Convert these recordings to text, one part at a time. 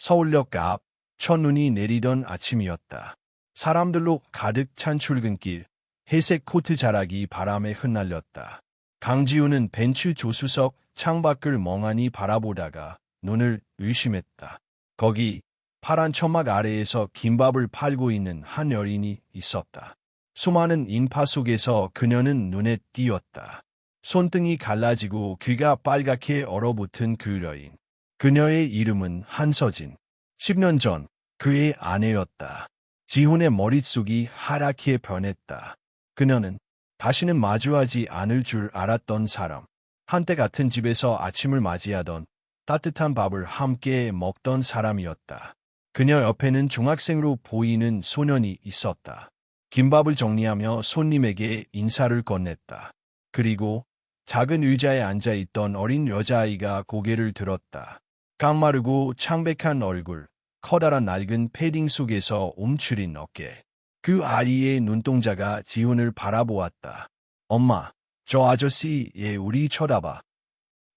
서울역 앞 첫눈이 내리던 아침이었다. 사람들로 가득 찬 출근길, 회색 코트 자락이 바람에 흩날렸다. 강지우는 벤츠 조수석 창밖을 멍하니 바라보다가 눈을 의심했다. 거기 파란 천막 아래에서 김밥을 팔고 있는 한 여인이 있었다. 수많은 인파 속에서 그녀는 눈에 띄었다. 손등이 갈라지고 귀가 빨갛게 얼어붙은 그 여인. 그녀의 이름은 한서진. 10년 전 그의 아내였다. 지훈의 머릿속이 하얗게 변했다. 그녀는 다시는 마주하지 않을 줄 알았던 사람. 한때 같은 집에서 아침을 맞이하던 따뜻한 밥을 함께 먹던 사람이었다. 그녀 옆에는 중학생으로 보이는 소년이 있었다. 김밥을 정리하며 손님에게 인사를 건넸다. 그리고 작은 의자에 앉아있던 어린 여자아이가 고개를 들었다. 깡마르고 창백한 얼굴, 커다란 낡은 패딩 속에서 움츠린 어깨. 그 아이의 눈동자가 지훈을 바라보았다. 엄마, 저 아저씨 얘 우리 쳐다봐.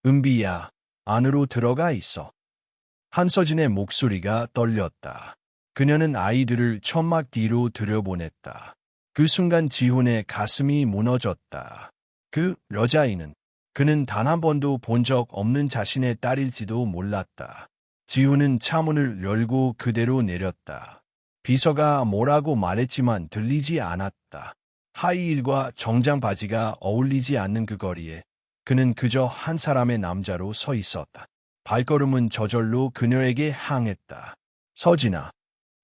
은비야, 안으로 들어가 있어. 한서진의 목소리가 떨렸다. 그녀는 아이들을 천막 뒤로 들여보냈다. 그 순간 지훈의 가슴이 무너졌다. 그 여자아이는 그는 단 한 번도 본 적 없는 자신의 딸일지도 몰랐다. 지훈은 차문을 열고 그대로 내렸다. 비서가 뭐라고 말했지만 들리지 않았다. 하이힐과 정장 바지가 어울리지 않는 그 거리에 그는 그저 한 사람의 남자로 서 있었다. 발걸음은 저절로 그녀에게 향했다. 서진아.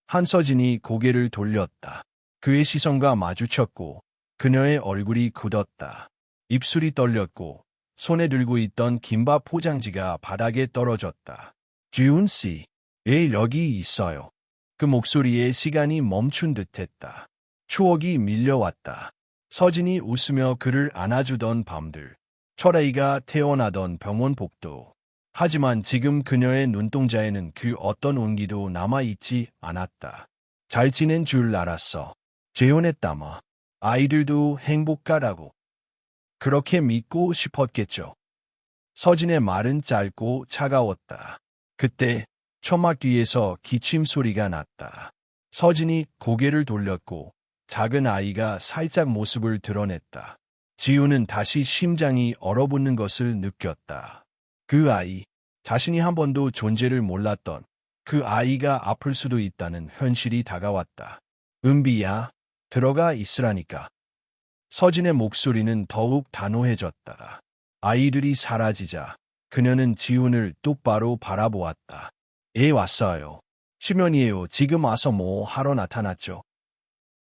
한서진이 고개를 돌렸다. 그의 시선과 마주쳤고 그녀의 얼굴이 굳었다. 입술이 떨렸고 손에 들고 있던 김밥 포장지가 바닥에 떨어졌다. 지훈 씨, 왜 여기 있어요? 그 목소리에 시간이 멈춘 듯했다. 추억이 밀려왔다. 서진이 웃으며 그를 안아주던 밤들. 철아이가 태어나던 병원 복도. 하지만 지금 그녀의 눈동자에는 그 어떤 온기도 남아있지 않았다. 잘 지낸 줄 알았어. 재혼했다마. 아이들도 행복하다고. 그렇게 믿고 싶었겠죠. 서진의 말은 짧고 차가웠다. 그때 천막 뒤에서 기침 소리가 났다. 서진이 고개를 돌렸고 작은 아이가 살짝 모습을 드러냈다. 지우는 다시 심장이 얼어붙는 것을 느꼈다. 그 아이, 자신이 한 번도 존재를 몰랐던 그 아이가 아플 수도 있다는 현실이 다가왔다. 은비야, 들어가 있으라니까. 서진의 목소리는 더욱 단호해졌다. 아이들이 사라지자 그녀는 지훈을 똑바로 바라보았다. 애 왔어요. 10년이에요. 지금 와서 뭐 하러 나타났죠?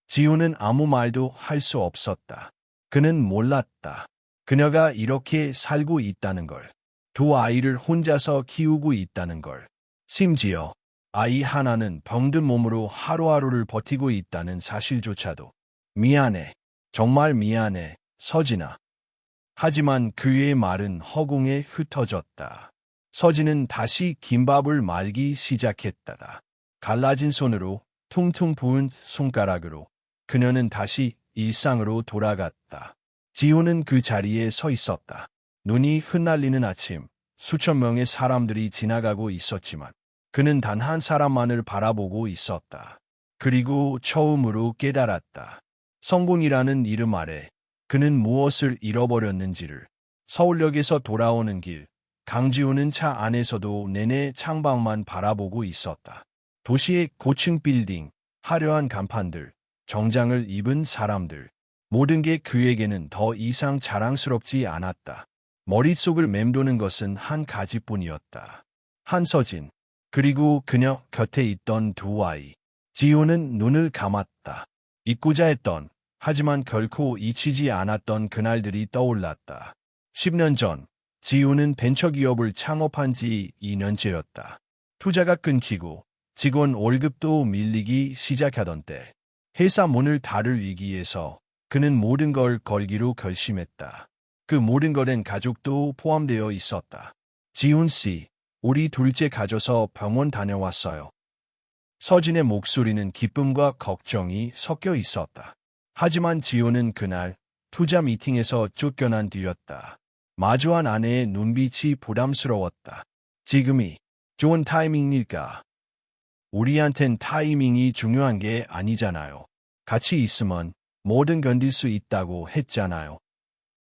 지훈은 아무 말도 할 수 없었다. 그는 몰랐다. 그녀가 이렇게 살고 있다는 걸. 두 아이를 혼자서 키우고 있다는 걸. 심지어 아이 하나는 병든 몸으로 하루하루를 버티고 있다는 사실조차도. 미안해. 정말 미안해, 서진아. 하지만 그의 말은 허공에 흩어졌다. 서진은 다시 김밥을 말기 시작했다. 갈라진 손으로, 퉁퉁 부은 손가락으로 그녀는 다시 일상으로 돌아갔다. 지훈은 그 자리에 서 있었다. 눈이 흩날리는 아침, 수천 명의 사람들이 지나가고 있었지만 그는 단 한 사람만을 바라보고 있었다. 그리고 처음으로 깨달았다. 성공이라는 이름 아래 그는 무엇을 잃어버렸는지를. 서울역에서 돌아오는 길, 강지훈은 차 안에서도 내내 창밖만 바라보고 있었다. 도시의 고층 빌딩, 화려한 간판들, 정장을 입은 사람들, 모든 게 그에게는 더 이상 자랑스럽지 않았다. 머릿속을 맴도는 것은 한 가지뿐이었다. 한서진, 그리고 그녀 곁에 있던 두 아이. 지훈은 눈을 감았다. 잊고자 했던, 하지만 결코 잊히지 않았던 그날들이 떠올랐다. 10년 전, 지훈은 벤처기업을 창업한 지 2년째였다. 투자가 끊기고 직원 월급도 밀리기 시작하던 때, 회사 문을 닫을 위기에서 그는 모든 걸 걸기로 결심했다. 그 모든 것엔 가족도 포함되어 있었다. 지훈 씨, 우리 둘째 가져서 병원 다녀왔어요. 서진의 목소리는 기쁨과 걱정이 섞여 있었다. 하지만 지훈은 그날 투자 미팅에서 쫓겨난 뒤였다. 마주한 아내의 눈빛이 부담스러웠다. 지금이 좋은 타이밍일까? 우리한텐 타이밍이 중요한 게 아니잖아요. 같이 있으면 뭐든 견딜 수 있다고 했잖아요.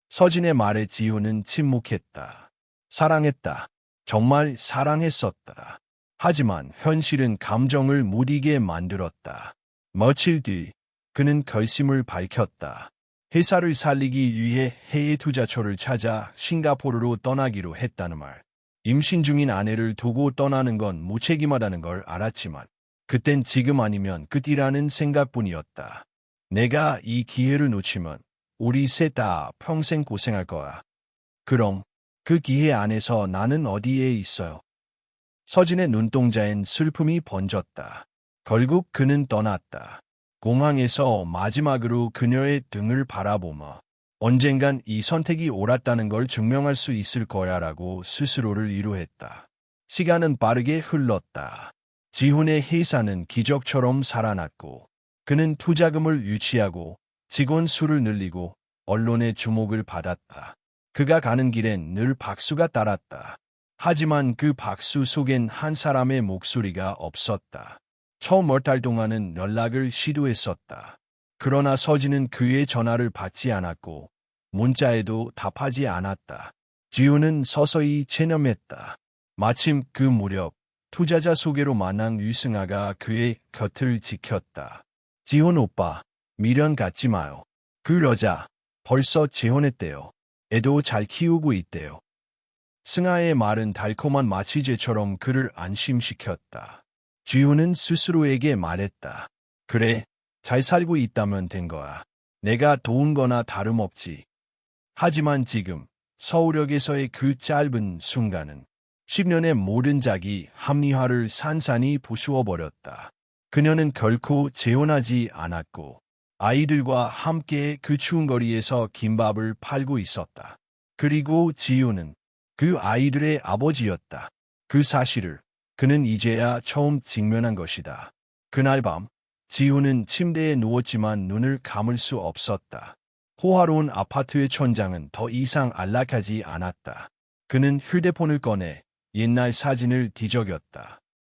서진의 말에 지우는 침묵했다. 사랑했다. 정말 사랑했었다. 하지만 현실은 감정을 무디게 만들었다. 며칠 뒤 그는 결심을 밝혔다. 회사를 살리기 위해 해외 투자처를 찾아 싱가포르로 떠나기로 했다는 말. 임신 중인 아내를 두고 떠나는 건 무책임하다는 걸 알았지만 그땐 지금 아니면 끝이라는 생각뿐이었다. 내가 이 기회를 놓치면 우리 셋 다 평생 고생할 거야. 그럼 그 기회 안에서 나는 어디에 있어요? 서진의 눈동자엔 슬픔이 번졌다. 결국 그는 떠났다. 공항에서 마지막으로 그녀의 등을 바라보며 언젠간 이 선택이 옳았다는 걸 증명할 수 있을 거야라고 스스로를 위로했다. 시간은 빠르게 흘렀다. 지훈의 회사는 기적처럼 살아났고 그는 투자금을 유치하고 직원 수를 늘리고 언론의 주목을 받았다. 그가 가는 길엔 늘 박수가 따랐다. 하지만 그 박수 속엔 한 사람의 목소리가 없었다. 처음 몇 달 동안은 연락을 시도했었다. 그러나 서진은 그의 전화를 받지 않았고 문자에도 답하지 않았다. 지훈은 서서히 체념했다. 마침 그 무렵 투자자 소개로 만난 유승아가 그의 곁을 지켰다. 지훈 오빠, 미련 갖지 마요. 그 여자 벌써 재혼했대요. 애도 잘 키우고 있대요. 승아의 말은 달콤한 마취제처럼 그를 안심시켰다. 지훈은 스스로에게 말했다. 그래, 잘 살고 있다면 된 거야. 내가 도운 거나 다름없지. 하지만 지금 서울역에서의 그 짧은 순간은 10년의 모든 자기 합리화를 산산이 부수어버렸다. 그녀는 결코 재혼하지 않았고 아이들과 함께 그 추운 거리에서 김밥을 팔고 있었다. 그리고 지우는 그 아이들의 아버지였다. 그 사실을 그는 이제야 처음 직면한 것이다. 그날 밤 지우는 침대에 누웠지만 눈을 감을 수 없었다. 호화로운 아파트의 천장은 더 이상 안락하지 않았다. 그는 휴대폰을 꺼내 옛날 사진을 뒤적였다.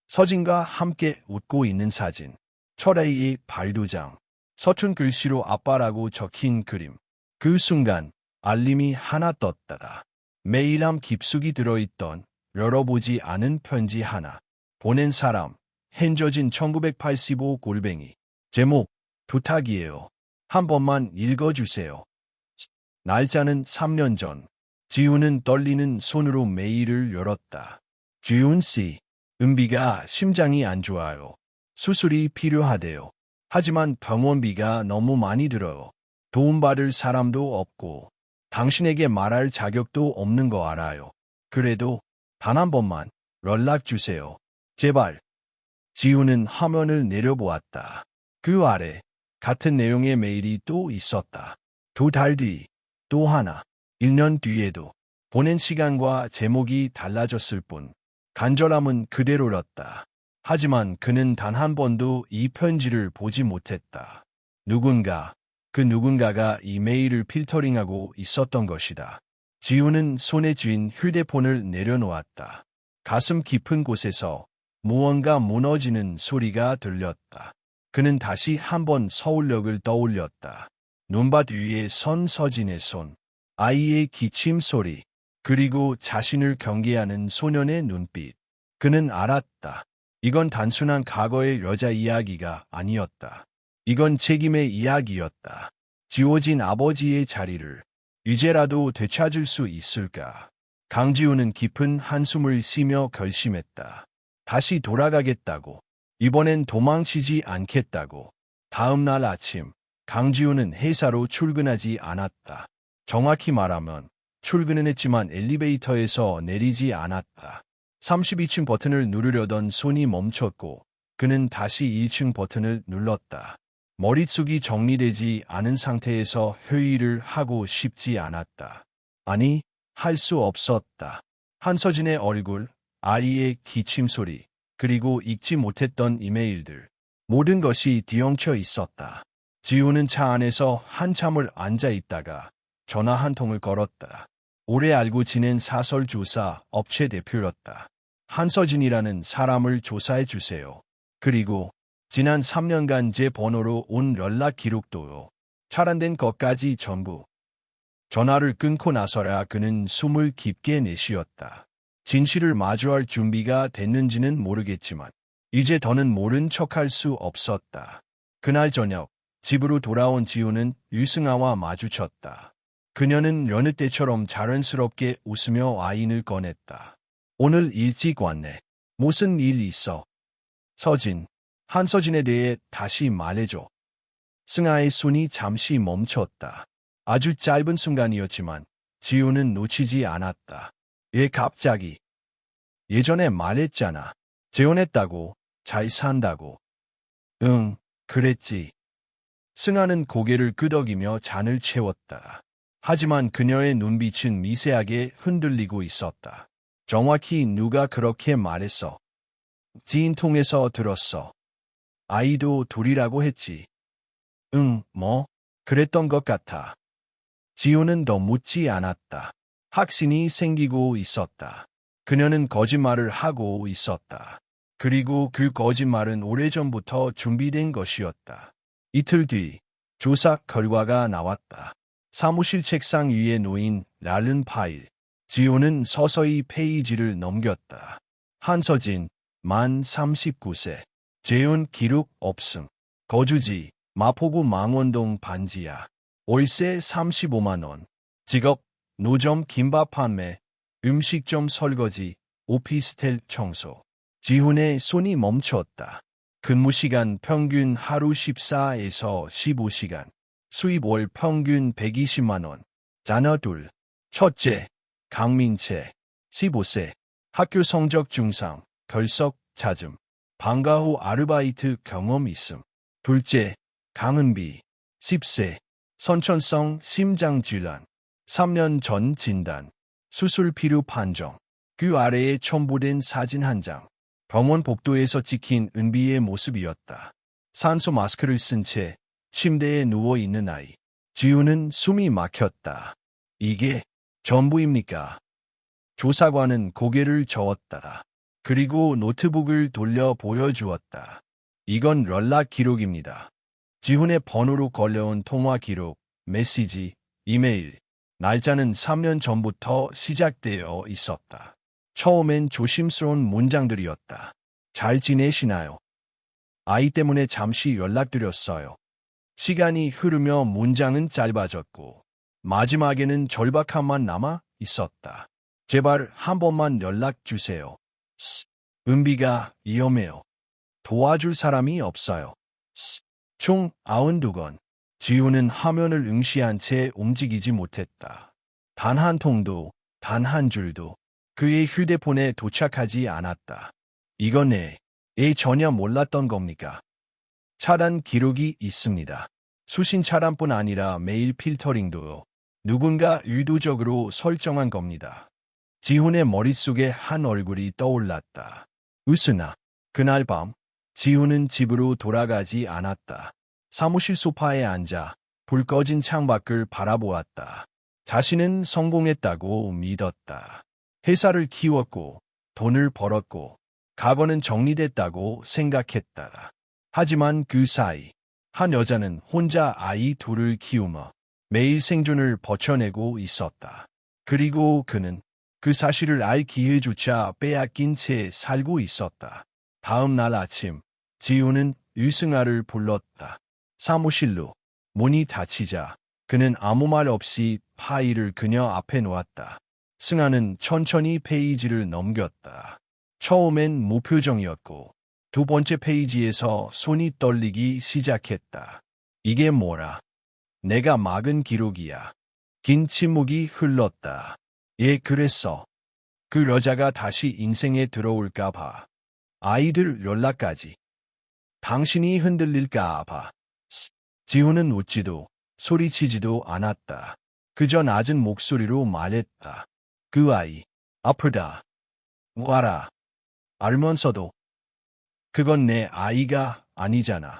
서진과 함께 웃고 있는 사진, 철아이의 발도장, 서툰 글씨로 아빠라고 적힌 그림. 그 순간 알림이 하나 떴다. 메일함 깊숙이 들어있던 열어보지 않은 편지 하나. 보낸 사람, hen저진 1985 골뱅이. 제목, 부탁이에요. 한 번만 읽어주세요. 날짜는 3년 전. 지훈은 떨리는 손으로 메일을 열었다. 지훈 씨, 은비가 심장이 안 좋아요. 수술이 필요하대요. 하지만 병원비가 너무 많이 들어요. 도움받을 사람도 없고 당신에게 말할 자격도 없는 거 알아요. 그래도 단 한 번만 연락 주세요. 제발. 지훈은 화면을 내려보았다. 그 아래 같은 내용의 메일이 또 있었다. 2달 뒤, 또 하나. 1년 뒤에도 보낸 시간과 제목이 달라졌을 뿐 간절함은 그대로였다. 하지만 그는 단 한 번도 이 편지를 보지 못했다. 그 누군가가 이 메일을 필터링하고 있었던 것이다. 지훈은 손에 쥔 휴대폰을 내려놓았다. 가슴 깊은 곳에서 무언가 무너지는 소리가 들렸다. 그는 다시 한번 서울역을 떠올렸다. 눈밭 위에 선 서진의 손, 아이의 기침 소리, 그리고 자신을 경계하는 소년의 눈빛. 그는 알았다. 이건 단순한 과거의 여자 이야기가 아니었다. 이건 책임의 이야기였다. 지워진 아버지의 자리를 이제라도 되찾을 수 있을까? 강지우는 깊은 한숨을 쉬며 결심했다. 다시 돌아가겠다고. 이번엔 도망치지 않겠다고. 다음 날 아침, 강지우는 회사로 출근하지 않았다. 정확히 말하면 출근은 했지만 엘리베이터에서 내리지 않았다. 32층 버튼을 누르려던 손이 멈췄고 그는 다시 2층 버튼을 눌렀다. 머릿속이 정리되지 않은 상태에서 회의를 하고 싶지 않았다. 아니, 할 수 없었다. 한서진의 얼굴, 아이의 기침 소리, 그리고 읽지 못했던 이메일들. 모든 것이 뒤엉켜 있었다. 지우는 차 안에서 한참을 앉아 있다가 전화 한 통을 걸었다. 오래 알고 지낸 사설조사 업체 대표였다. 한서진이라는 사람을 조사해 주세요. 그리고 지난 3년간 제 번호로 온 연락 기록도 차단된 것까지 전부. 전화를 끊고 나서야 그는 숨을 깊게 내쉬었다. 진실을 마주할 준비가 됐는지는 모르겠지만 이제 더는 모른 척할 수 없었다. 그날 저녁 집으로 돌아온 지우는 유승아와 마주쳤다. 그녀는 여느 때처럼 자연스럽게 웃으며 와인을 꺼냈다. 오늘 일찍 왔네. 무슨 일 있어? 서진, 한서진에 대해 다시 말해줘. 승아의 손이 잠시 멈췄다. 아주 짧은 순간이었지만 지우는 놓치지 않았다. 얘 갑자기. 예전에 말했잖아. 재혼했다고, 잘 산다고. 응, 그랬지. 승아는 고개를 끄덕이며 잔을 채웠다. 하지만 그녀의 눈빛은 미세하게 흔들리고 있었다. 정확히 누가 그렇게 말했어? 지인 통해서 들었어. 아이도 둘이라고 했지. 응, 뭐? 그랬던 것 같아. 지우는 더 묻지 않았다. 확신이 생기고 있었다. 그녀는 거짓말을 하고 있었다. 그리고 그 거짓말은 오래전부터 준비된 것이었다. 이틀 뒤 조사 결과가 나왔다. 사무실 책상 위에 놓인 낡은 파일. 지우는 서서히 페이지를 넘겼다. 한서진, 만 39세. 재혼 기록 없음. 거주지, 마포구 망원동 반지하. 월세 35만 원. 직업, 노점 김밥 판매, 음식점 설거지, 오피스텔 청소. 지훈의 손이 멈췄다. 근무 시간 평균 하루 14에서 15시간. 수입 월 평균 120만 원. 자녀 둘. 첫째, 강민채, 15세. 학교 성적 중상, 결석, 잦음. 방과 후 아르바이트 경험 있음. 둘째, 강은비, 10세. 선천성 심장질환. 3년 전 진단. 수술 필요 판정. 그 아래에 첨부된 사진 한 장. 병원 복도에서 찍힌 은비의 모습이었다. 산소 마스크를 쓴 채 침대에 누워있는 아이. 지우는 숨이 막혔다. 이게 전부입니까? 조사관은 고개를 저었다. 그리고 노트북을 돌려 보여주었다. 이건 연락 기록입니다. 지훈의 번호로 걸려온 통화 기록, 메시지, 이메일. 날짜는 3년 전부터 시작되어 있었다. 처음엔 조심스러운 문장들이었다. 잘 지내시나요? 아이 때문에 잠시 연락드렸어요. 시간이 흐르며 문장은 짧아졌고 마지막에는 절박함만 남아 있었다. 제발 한 번만 연락 주세요. 은비가 위험해요. 도와줄 사람이 없어요. 총 92건. 지우는 화면을 응시한 채 움직이지 못했다. 단 한 통도, 단 한 줄도 그의 휴대폰에 도착하지 않았다. 이건 전혀 몰랐던 겁니까? 차단 기록이 있습니다. 수신 차단뿐 아니라 메일 필터링도 누군가 의도적으로 설정한 겁니다. 지훈의 머릿속에 한 얼굴이 떠올랐다. 으스나. 그날 밤 지훈은 집으로 돌아가지 않았다. 사무실 소파에 앉아 불 꺼진 창밖을 바라보았다. 자신은 성공했다고 믿었다. 회사를 키웠고 돈을 벌었고 과거는 정리됐다고 생각했다. 하지만 그 사이 한 여자는 혼자 아이 둘을 키우며 매일 생존을 버텨내고 있었다. 그리고 그는 그 사실을 알 기회조차 빼앗긴 채 살고 있었다. 다음 날 아침 지우는 유승아를 불렀다. 사무실로. 문이 닫히자 그는 아무 말 없이 파일을 그녀 앞에 놓았다. 승아는 천천히 페이지를 넘겼다. 처음엔 무표정이었고 두 번째 페이지에서 손이 떨리기 시작했다. 이게 뭐라? 내가 막은 기록이야. 긴 침묵이 흘렀다. 예, 그랬어. 그 여자가 다시 인생에 들어올까 봐. 아이들 연락까지. 당신이 흔들릴까 봐. 지훈은 웃지도 소리치지도 않았다. 그저 낮은 목소리로 말했다. 그 아이, 아프다. 와라. 알면서도. 그건 내 아이가 아니잖아.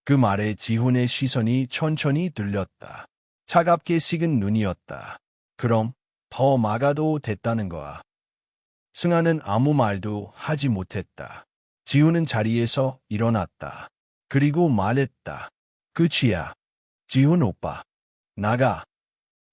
그 말에 지훈의 시선이 천천히 들렸다. 차갑게 식은 눈이었다. 그럼 더 막아도 됐다는 거야. 승아는 아무 말도 하지 못했다. 지우는 자리에서 일어났다. 그리고 말했다. 끝이야. 지훈 오빠. 나가.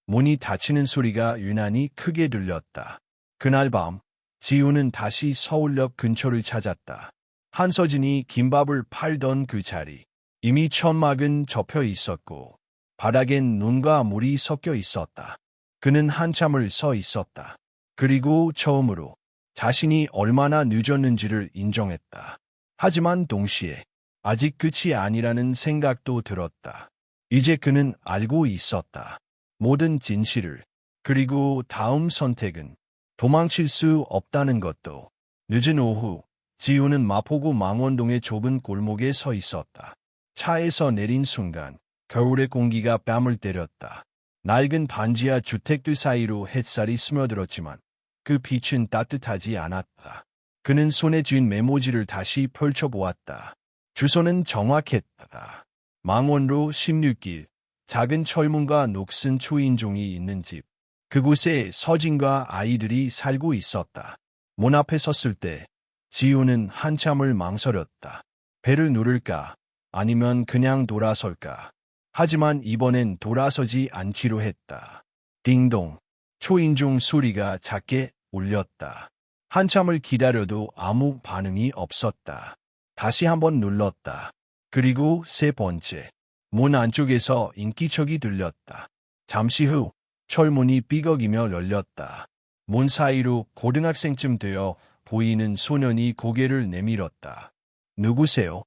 문이 닫히는 소리가 유난히 크게 들렸다. 그날 밤, 지우는 다시 서울역 근처를 찾았다. 한서진이 김밥을 팔던 그 자리. 이미 천막은 접혀 있었고, 바닥엔 눈과 물이 섞여 있었다. 그는 한참을 서 있었다. 그리고 처음으로 자신이 얼마나 늦었는지를 인정했다. 하지만 동시에 아직 끝이 아니라는 생각도 들었다. 이제 그는 알고 있었다. 모든 진실을. 그리고 다음 선택은 도망칠 수 없다는 것도. 늦은 오후, 지우는 마포구 망원동의 좁은 골목에 서 있었다. 차에서 내린 순간 겨울의 공기가 뺨을 때렸다. 낡은 반지하 주택들 사이로 햇살이 스며들었지만 그 빛은 따뜻하지 않았다. 그는 손에 쥔 메모지를 다시 펼쳐보았다. 주소는 정확했다. 망원로 16길, 작은 철문과 녹슨 초인종이 있는 집. 그곳에 서진과 아이들이 살고 있었다. 문 앞에 섰을 때 지우는 한참을 망설였다. 배를 누를까? 아니면 그냥 돌아설까? 하지만 이번엔 돌아서지 않기로 했다. 띵동. 초인종 소리가 작게 울렸다. 한참을 기다려도 아무 반응이 없었다. 다시 한번 눌렀다. 그리고 세 번째. 문 안쪽에서 인기척이 들렸다. 잠시 후 철문이 삐걱이며 열렸다. 문 사이로 고등학생쯤 되어 보이는 소년이 고개를 내밀었다. 누구세요?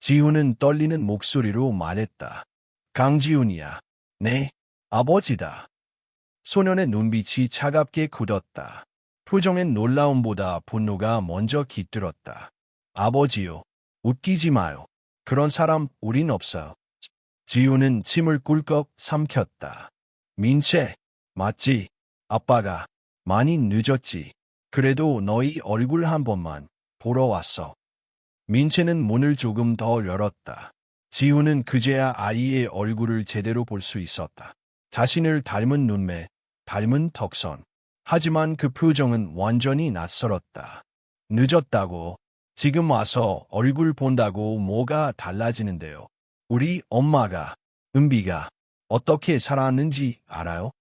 지훈은 떨리는 목소리로 말했다. 강지훈이야. 네, 아버지다. 소년의 눈빛이 차갑게 굳었다. 표정엔 놀라움보다 분노가 먼저 깃들었다. 아버지요. 웃기지 마요. 그런 사람 우린 없어요. 지훈은 침을 꿀꺽 삼켰다. 민채, 맞지? 아빠가 많이 늦었지. 그래도 너희 얼굴 한 번만 보러 왔어. 민채는 문을 조금 더 열었다. 지훈은 그제야 아이의 얼굴을 제대로 볼 수 있었다. 자신을 닮은 눈매, 닮은 턱선. 하지만 그 표정은 완전히 낯설었다. 늦었다고. 지금 와서 얼굴 본다고 뭐가 달라지는데요. 우리 엄마가, 은비가 어떻게 살았는지 알아요?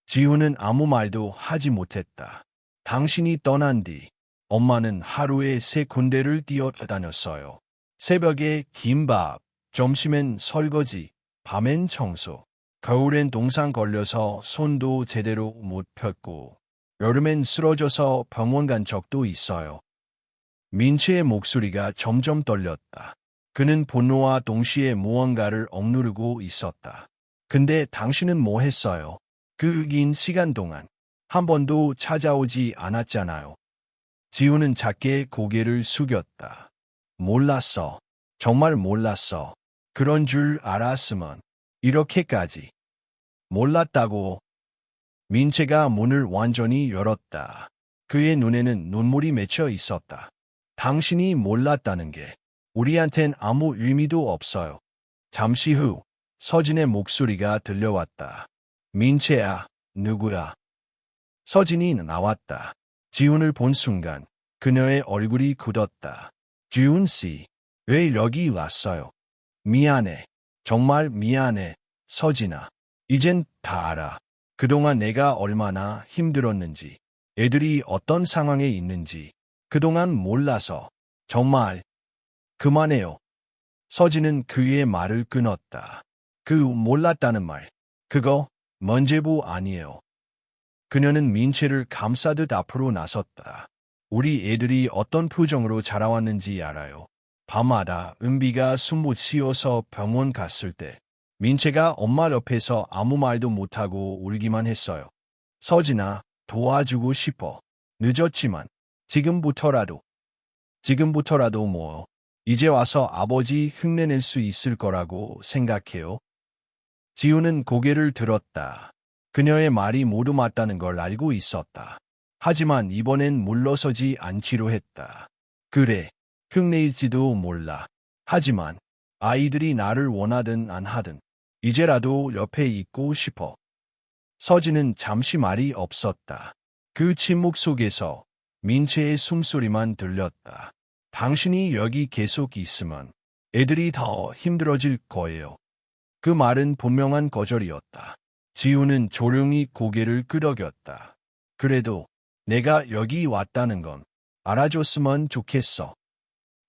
지훈은 아무 말도 하지 못했다. 당신이 떠난 뒤 엄마는 하루에 3군데를 뛰어다녔어요. 새벽에 김밥, 점심엔 설거지, 밤엔 청소. 겨울엔 동상 걸려서 손도 제대로 못 폈고 여름엔 쓰러져서 병원 간 적도 있어요. 민채의 목소리가 점점 떨렸다. 그는 분노와 동시에 무언가를 억누르고 있었다. 근데 당신은 뭐 했어요? 그 긴 시간 동안 한 번도 찾아오지 않았잖아요. 지훈은 작게 고개를 숙였다. 몰랐어. 정말 몰랐어. 그런 줄 알았으면 이렇게까지. 몰랐다고. 민채가 문을 완전히 열었다. 그의 눈에는 눈물이 맺혀 있었다. 당신이 몰랐다는 게 우리한텐 아무 의미도 없어요. 잠시 후 서진의 목소리가 들려왔다. 민채야, 누구야? 서진이 나왔다. 지훈을 본 순간 그녀의 얼굴이 굳었다. 지훈 씨, 왜 여기 왔어요? 미안해. 정말 미안해. 서진아. 이젠 다 알아. 그동안 내가 얼마나 힘들었는지, 애들이 어떤 상황에 있는지 그동안 몰라서. 정말. 그만해요. 서진은 그의 말을 끊었다. 그 몰랐다는 말. 그거 먼제부 아니에요. 그녀는 민채를 감싸듯 앞으로 나섰다. 우리 애들이 어떤 표정으로 자라왔는지 알아요. 밤마다 은비가 숨 못 쉬어서 병원 갔을 때 민채가 엄마 옆에서 아무 말도 못하고 울기만 했어요. 서진아, 도와주고 싶어. 늦었지만 지금부터라도 뭐. 이제 와서 아버지 흉내낼 수 있을 거라고 생각해요. 지훈은 고개를 들었다. 그녀의 말이 모두 맞다는 걸 알고 있었다. 하지만 이번엔 물러서지 않기로 했다. 그래, 흉내일지도 몰라. 하지만 아이들이 나를 원하든 안 하든 이제라도 옆에 있고 싶어. 서진은 잠시 말이 없었다. 그 침묵 속에서 민채의 숨소리만 들렸다. 당신이 여기 계속 있으면 애들이 더 힘들어질 거예요. 그 말은 분명한 거절이었다. 지우는 조용히 고개를 끄덕였다. 그래도 내가 여기 왔다는 건 알아줬으면 좋겠어.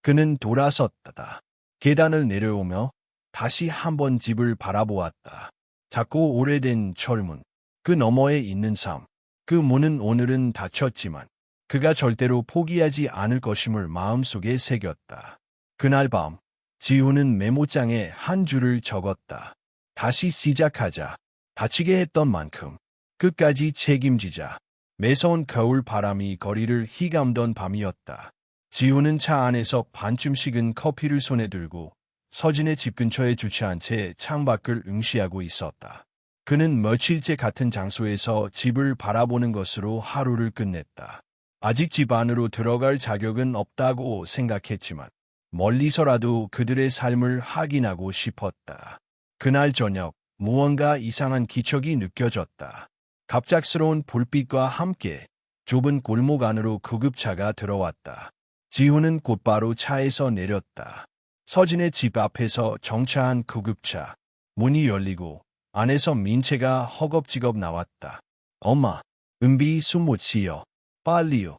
그는 돌아섰다. 계단을 내려오며 다시 한번 집을 바라보았다. 작고 오래된 철문, 그 너머에 있는 삶. 그 문은 오늘은 닫혔지만 그가 절대로 포기하지 않을 것임을 마음속에 새겼다. 그날 밤, 지우는 메모장에 한 줄을 적었다. 다시 시작하자. 다치게 했던 만큼 끝까지 책임지자. 매서운 겨울 바람이 거리를 휘감던 밤이었다. 지우는 차 안에서 반쯤 식은 커피를 손에 들고 서진의 집 근처에 주차한 채 창밖을 응시하고 있었다. 그는 며칠째 같은 장소에서 집을 바라보는 것으로 하루를 끝냈다. 아직 집 안으로 들어갈 자격은 없다고 생각했지만 멀리서라도 그들의 삶을 확인하고 싶었다. 그날 저녁 무언가 이상한 기척이 느껴졌다. 갑작스러운 불빛과 함께 좁은 골목 안으로 구급차가 들어왔다. 지우는 곧바로 차에서 내렸다. 서진의 집 앞에서 정차한 구급차. 문이 열리고 안에서 민채가 허겁지겁 나왔다. 엄마, 은비 숨 못 쉬어. 빨리요.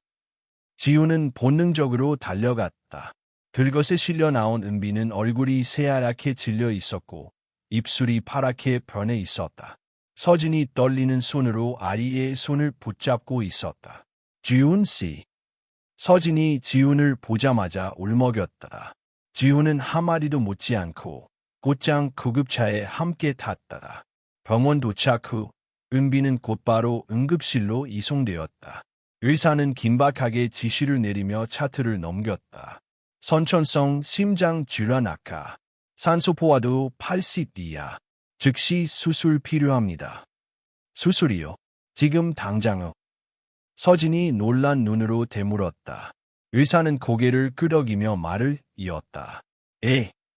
지우는 본능적으로 달려갔다. 들것에 실려 나온 은비는 얼굴이 새하얗게 질려 있었고 입술이 파랗게 변해 있었다. 서진이 떨리는 손으로 아이의 손을 붙잡고 있었다. 지훈 씨. 서진이 지훈을 보자마자 울먹였다. 지훈은 한마디도 묻지 않고 곧장 구급차에 함께 탔다. 병원 도착 후 은비는 곧바로 응급실로 이송되었다. 의사는 긴박하게 지시를 내리며 차트를 넘겼다. 선천성 심장 질환 악화, 산소 포화도 80 이하, 즉시 수술 필요합니다. 수술이요? 지금 당장요? 서진이 놀란 눈으로 되물었다. 의사는 고개를 끄덕이며 말을 이었다.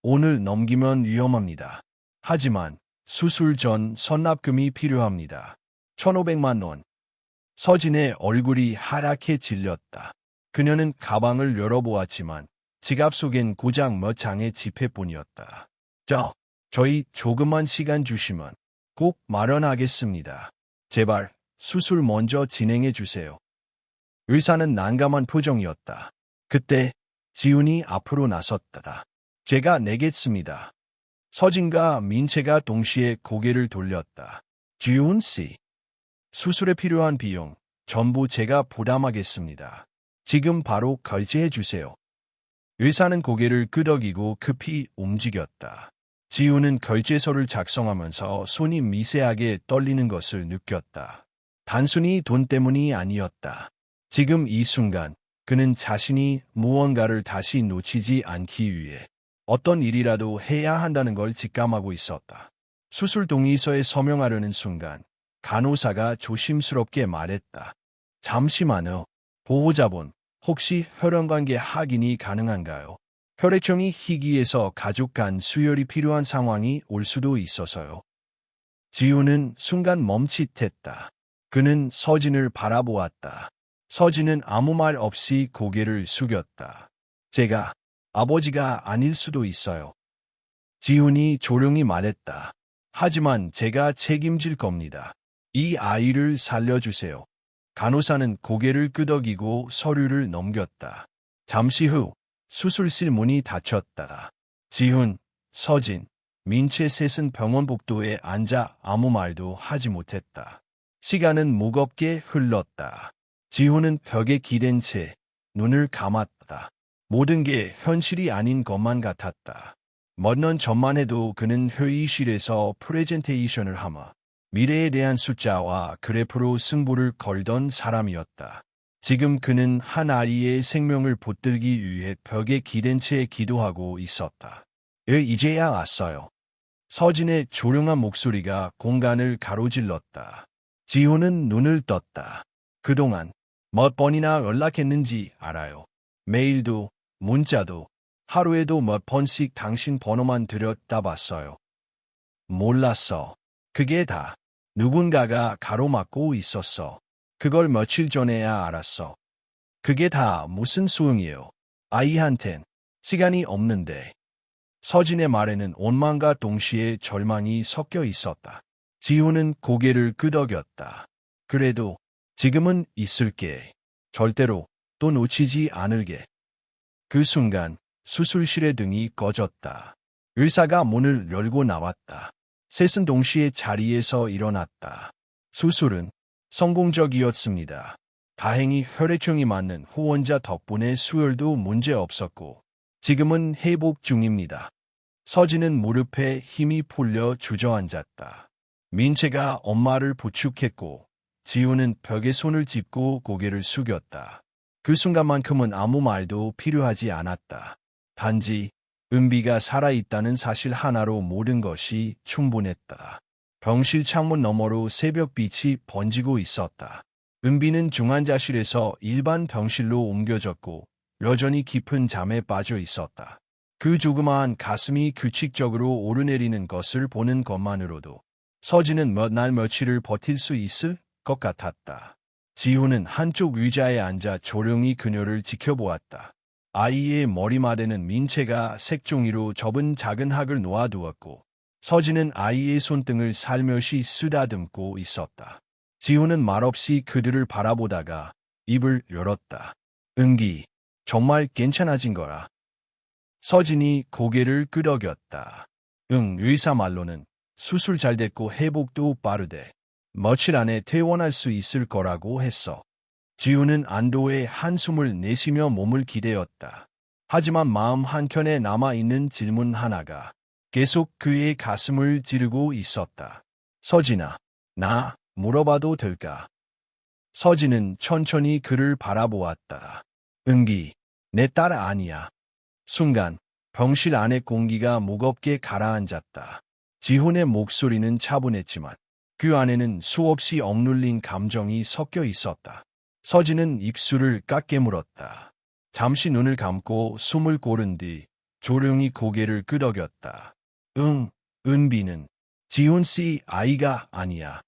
오늘 넘기면 위험합니다. 하지만 수술 전 선납금이 필요합니다. 1,500만 원. 서진의 얼굴이 하얗게 질렸다. 그녀는 가방을 열어보았지만 지갑 속엔 고작 몇 장의 지폐뿐이었다. 저희 조금만 시간 주시면 꼭 마련하겠습니다. 제발 수술 먼저 진행해 주세요. 의사는 난감한 표정이었다. 그때 지훈이 앞으로 나섰다. 제가 내겠습니다. 서진과 민채가 동시에 고개를 돌렸다. 지훈 씨, 수술에 필요한 비용 전부 제가 부담하겠습니다. 지금 바로 결제해 주세요. 의사는 고개를 끄덕이고 급히 움직였다. 지훈은 결제서를 작성하면서 손이 미세하게 떨리는 것을 느꼈다. 단순히 돈 때문이 아니었다. 지금 이 순간 그는 자신이 무언가를 다시 놓치지 않기 위해 어떤 일이라도 해야 한다는 걸 직감하고 있었다. 수술 동의서에 서명하려는 순간 간호사가 조심스럽게 말했다. 잠시만요. 보호자분, 혹시 혈연관계 확인이 가능한가요? 혈액형이 희귀해서 가족 간 수혈이 필요한 상황이 올 수도 있어서요. 지우는 순간 멈칫했다. 그는 서진을 바라보았다. 서진은 아무 말 없이 고개를 숙였다. 제가 아버지가 아닐 수도 있어요. 지훈이 조용히 말했다. 하지만 제가 책임질 겁니다. 이 아이를 살려주세요. 간호사는 고개를 끄덕이고 서류를 넘겼다. 잠시 후 수술실 문이 닫혔다. 지훈, 서진, 민채 셋은 병원 복도에 앉아 아무 말도 하지 못했다. 시간은 무겁게 흘렀다. 지훈은 벽에 기댄 채 눈을 감았다. 모든 게 현실이 아닌 것만 같았다. 몇 년 전만 해도 그는 회의실에서 프레젠테이션을 하며 미래에 대한 숫자와 그래프로 승부를 걸던 사람이었다. 지금 그는 한 아이의 생명을 붙들기 위해 벽에 기댄 채 기도하고 있었다. 이제야 왔어요. 서진의 조용한 목소리가 공간을 가로질렀다. 지훈은 눈을 떴다. 그동안 몇 번이나 연락했는지 알아요. 메일도 문자도 하루에도 몇 번씩 당신 번호만 들여다봤어요. 몰랐어. 그게 다 누군가가 가로막고 있었어. 그걸 며칠 전에야 알았어. 그게 다 무슨 소용이에요. 아이한텐 시간이 없는데. 서진의 말에는 원망과 동시에 절망이 섞여 있었다. 지훈은 고개를 끄덕였다. 그래도 지금은 있을게. 절대로 또 놓치지 않을게. 그 순간 수술실의 등이 꺼졌다. 의사가 문을 열고 나왔다. 셋은 동시에 자리에서 일어났다. 수술은 성공적이었습니다. 다행히 혈액형이 맞는 후원자 덕분에 수혈도 문제 없었고 지금은 회복 중입니다. 서진은 무릎에 힘이 풀려 주저앉았다. 민채가 엄마를 부축했고 지훈은 벽에 손을 짚고 고개를 숙였다. 그 순간만큼은 아무 말도 필요하지 않았다. 단지 은비가 살아있다는 사실 하나로 모든 것이 충분했다. 병실 창문 너머로 새벽빛이 번지고 있었다. 은비는 중환자실에서 일반 병실로 옮겨졌고 여전히 깊은 잠에 빠져 있었다. 그 조그마한 가슴이 규칙적으로 오르내리는 것을 보는 것만으로도 서진은 몇 날 며칠을 버틸 수 있을 것 같았다. 지훈은 한쪽 의자에 앉아 조용히 그녀를 지켜보았다. 아이의 머리맡에는 민채가 색종이로 접은 작은 학을 놓아두었고 서진은 아이의 손등을 살며시 쓰다듬고 있었다. 지훈은 말없이 그들을 바라보다가 입을 열었다. 은기, 정말 괜찮아진 거라. 서진이 고개를 끄덕였다. 응, 의사 말로는 수술 잘 됐고 회복도 빠르대. 며칠 안에 퇴원할 수 있을 거라고 했어. 지훈은 안도의 한숨을 내쉬며 몸을 기대었다. 하지만 마음 한켠에 남아있는 질문 하나가 계속 그의 가슴을 찌르고 있었다. 서진아, 나 물어봐도 될까? 서진은 천천히 그를 바라보았다. 은기, 내 딸 아니야. 순간 병실 안의 공기가 무겁게 가라앉았다. 지훈의 목소리는 차분했지만 그 안에는 수없이 억눌린 감정이 섞여 있었다. 서진은 입술을 깎게 물었다. 잠시 눈을 감고 숨을 고른 뒤 조용히 고개를 끄덕였다. 응, 은비는 지훈 씨 아이가 아니야.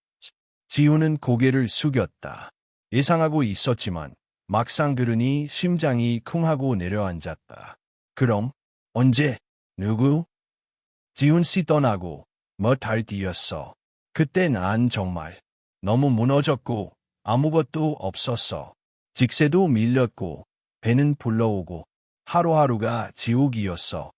지훈은 고개를 숙였다. 예상하고 있었지만 막상 들으니 심장이 쿵하고 내려앉았다. 그럼 언제? 누구? 지훈 씨 떠나고 몇 달 뒤였어. 그때 난 정말 너무 무너졌고 아무것도 없었어. 직세도 밀렸고 배는 불러오고 하루하루가 지옥이었어.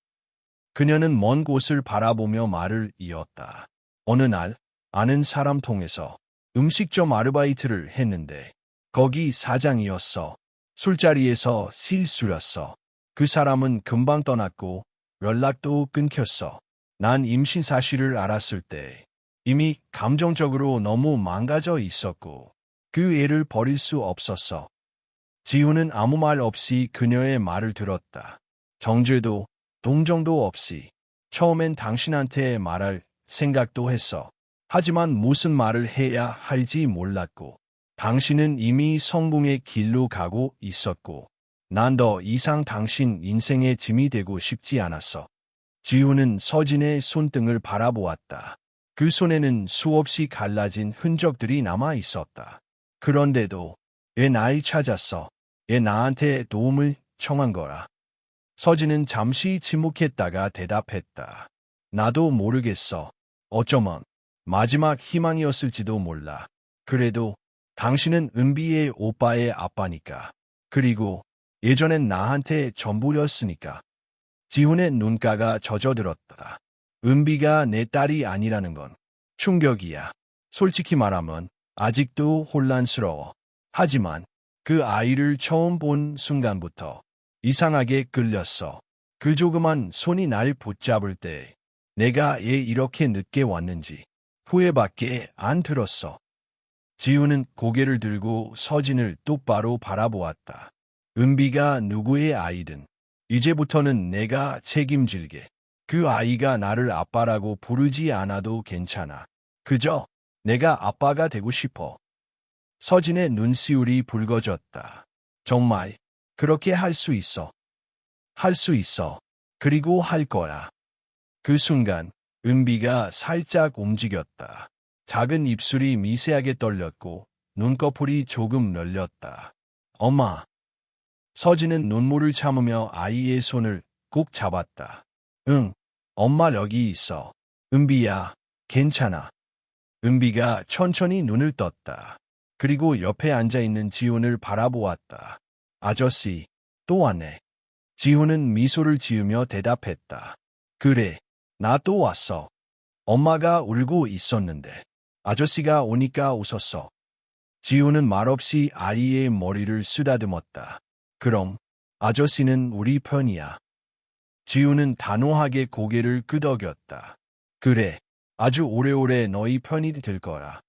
그녀는 먼 곳을 바라보며 말을 이었다. 어느 날 아는 사람 통해서 음식점 아르바이트를 했는데 거기 사장이었어. 술자리에서 실수였어. 그 사람은 금방 떠났고 연락도 끊겼어. 난 임신 사실을 알았을 때 이미 감정적으로 너무 망가져 있었고 그 애를 버릴 수 없었어. 지훈은 아무 말 없이 그녀의 말을 들었다. 정죄도 동정도 없이. 처음엔 당신한테 말할 생각도 했어. 하지만 무슨 말을 해야 할지 몰랐고 당신은 이미 성공의 길로 가고 있었고 난 더 이상 당신 인생의 짐이 되고 싶지 않았어. 지훈은 서진의 손등을 바라보았다. 그 손에는 수없이 갈라진 흔적들이 남아 있었다. 그런데도 얘 날 찾았어. 얘 나한테 도움을 청한 거라. 서진은 잠시 침묵했다가 대답했다. 나도 모르겠어. 어쩌면 마지막 희망이었을지도 몰라. 그래도 당신은 은비의 오빠의 아빠니까. 그리고 예전엔 나한테 전부였으니까. 지훈의 눈가가 젖어들었다. 은비가 내 딸이 아니라는 건 충격이야. 솔직히 말하면 아직도 혼란스러워. 하지만 그 아이를 처음 본 순간부터 이상하게 끌렸어. 그 조그만 손이 날 붙잡을 때 내가 얘 이렇게 늦게 왔는지 후회밖에 안 들었어. 지훈은 고개를 들고 서진을 똑바로 바라보았다. 은비가 누구의 아이든 이제부터는 내가 책임질게. 그 아이가 나를 아빠라고 부르지 않아도 괜찮아. 그저 내가 아빠가 되고 싶어. 서진의 눈시울이 붉어졌다. 정말 그렇게 할 수 있어. 할 수 있어. 그리고 할 거야. 그 순간 은비가 살짝 움직였다. 작은 입술이 미세하게 떨렸고 눈꺼풀이 조금 늘렸다. 엄마. 서진은 눈물을 참으며 아이의 손을 꼭 잡았다. 응, 엄마 여기 있어. 은비야, 괜찮아. 은비가 천천히 눈을 떴다. 그리고 옆에 앉아있는 지훈을 바라보았다. 아저씨, 또 왔네. 지훈은 미소를 지으며 대답했다. 그래, 나 또 왔어. 엄마가 울고 있었는데 아저씨가 오니까 웃었어. 지훈은 말없이 아이의 머리를 쓰다듬었다. 그럼 아저씨는 우리 편이야. 지훈은 단호하게 고개를 끄덕였다. 그래, 아주 오래오래 너희 편이 될 거야.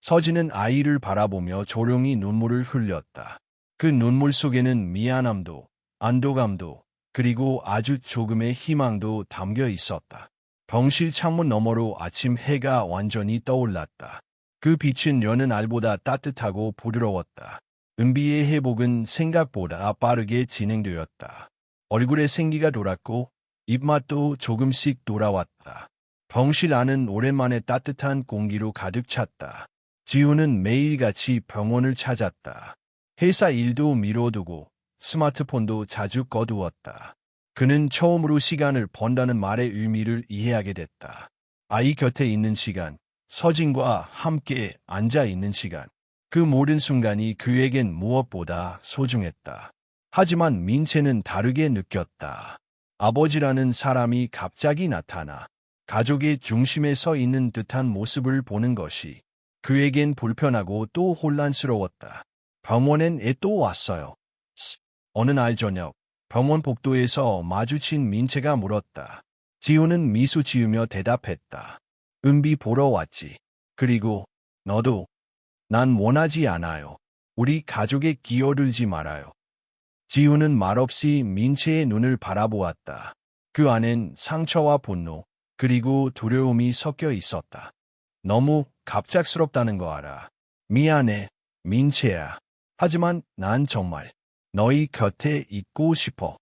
서진은 아이를 바라보며 조용히 눈물을 흘렸다. 그 눈물 속에는 미안함도, 안도감도, 그리고 아주 조금의 희망도 담겨 있었다. 병실 창문 너머로 아침 해가 완전히 떠올랐다. 그 빛은 여는 알보다 따뜻하고 부드러웠다. 은비의 회복은 생각보다 빠르게 진행되었다. 얼굴에 생기가 돌았고 입맛도 조금씩 돌아왔다. 병실 안은 오랜만에 따뜻한 공기로 가득 찼다. 지훈은 매일같이 병원을 찾았다. 회사 일도 미뤄두고 스마트폰도 자주 꺼두었다. 그는 처음으로 시간을 번다는 말의 의미를 이해하게 됐다. 아이 곁에 있는 시간, 서진과 함께 앉아 있는 시간. 그 모든 순간이 그에겐 무엇보다 소중했다. 하지만 민채는 다르게 느꼈다. 아버지라는 사람이 갑자기 나타나 가족의 중심에 서 있는 듯한 모습을 보는 것이 그에겐 불편하고 또 혼란스러웠다. 병원엔 애 또 왔어요. 어느 날 저녁 병원 복도에서 마주친 민채가 물었다. 지훈은 미소 지으며 대답했다. 은비 보러 왔지. 그리고 너도. 난 원하지 않아요. 우리 가족에 끼어들지 말아요. 지훈은 말없이 민채의 눈을 바라보았다. 그 안엔 상처와 분노, 그리고 두려움이 섞여 있었다. 너무 갑작스럽다는 거 알아. 미안해, 민채야. 하지만 난 정말 너희 곁에 있고 싶어.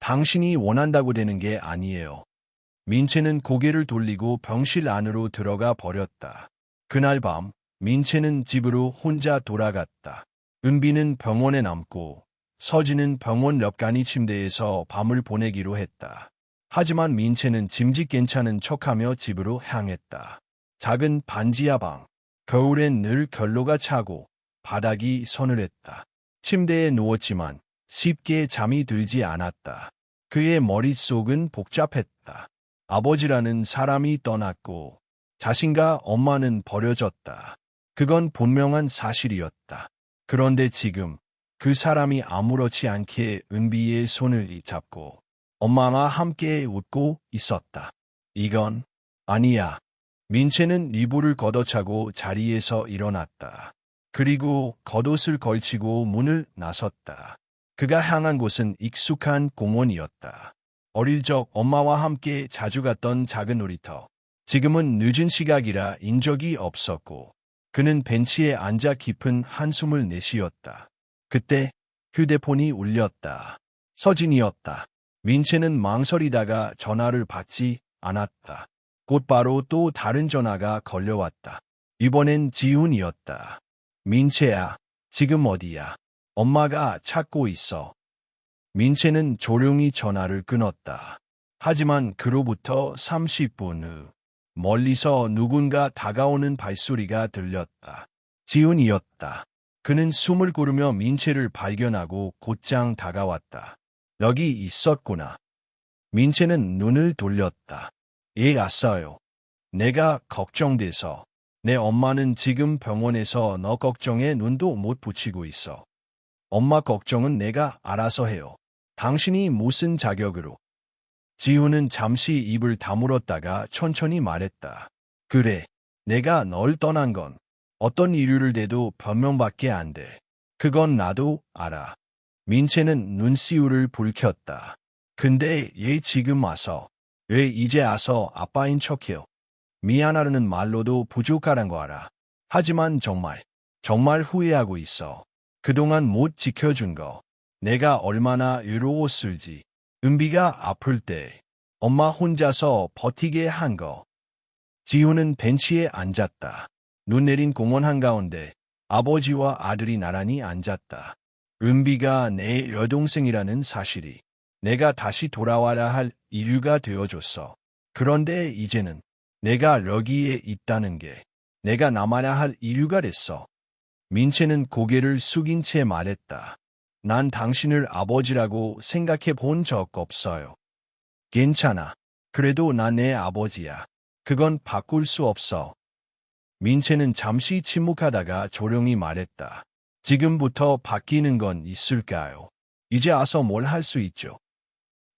당신이 원한다고 되는 게 아니에요. 민채는 고개를 돌리고 병실 안으로 들어가 버렸다. 그날 밤 민채는 집으로 혼자 돌아갔다. 은비는 병원에 남고 서진은 병원 옆간이 침대에서 밤을 보내기로 했다. 하지만 민채는 짐짓 괜찮은 척하며 집으로 향했다. 작은 반지하 방. 겨울엔 늘 결로가 차고 바닥이 서늘했다. 침대에 누웠지만 쉽게 잠이 들지 않았다. 그의 머릿속은 복잡했다. 아버지라는 사람이 떠났고 자신과 엄마는 버려졌다. 그건 분명한 사실이었다. 그런데 지금 그 사람이 아무렇지 않게 은비의 손을 잡고 엄마와 함께 웃고 있었다. 이건 아니야. 민채는 이불을 걷어차고 자리에서 일어났다. 그리고 겉옷을 걸치고 문을 나섰다. 그가 향한 곳은 익숙한 공원이었다. 어릴 적 엄마와 함께 자주 갔던 작은 놀이터. 지금은 늦은 시각이라 인 적이 없었고 그는 벤치에 앉아 깊은 한숨을 내쉬었다. 그때 휴대폰이 울렸다. 서진이었다. 민채는 망설이다가 전화를 받지 않았다. 곧바로 또 다른 전화가 걸려왔다. 이번엔 지훈이었다. 민채야, 지금 어디야? 엄마가 찾고 있어. 민채는 조용히 전화를 끊었다. 하지만 그로부터 30분 후 멀리서 누군가 다가오는 발소리가 들렸다. 지훈이었다. 그는 숨을 고르며 민채를 발견하고 곧장 다가왔다. 여기 있었구나. 민채는 눈을 돌렸다. 예, 왔어요. 내가 걱정돼서. 내 엄마는 지금 병원에서 너 걱정에 눈도 못 붙이고 있어. 엄마 걱정은 내가 알아서 해요. 당신이 무슨 자격으로? 지훈은 잠시 입을 다물었다가 천천히 말했다. 그래, 내가 널 떠난 건 어떤 이유를 대도 변명밖에 안 돼. 그건 나도 알아. 민채는 눈시울을 붉혔다. 근데 얘 지금 와서 왜 이제 와서 아빠인 척해요? 미안하다는 말로도 부족하단 거 알아. 하지만 정말 후회하고 있어. 그동안 못 지켜준 거. 내가 얼마나 외로웠을지. 은비가 아플 때 엄마 혼자서 버티게 한 거. 지훈은 벤치에 앉았다. 눈 내린 공원 한가운데 아버지와 아들이 나란히 앉았다. 은비가 내 여동생이라는 사실이 내가 다시 돌아와야 할 이유가 되어줬어. 그런데 이제는 내가 여기에 있다는 게 내가 남아야 할 이유가 됐어. 민채는 고개를 숙인 채 말했다. 난 당신을 아버지라고 생각해 본 적 없어요. 괜찮아. 그래도 난 내 아버지야. 그건 바꿀 수 없어. 민채는 잠시 침묵하다가 조용히 말했다. 지금부터 바뀌는 건 있을까요? 이제 와서 뭘 할 수 있죠?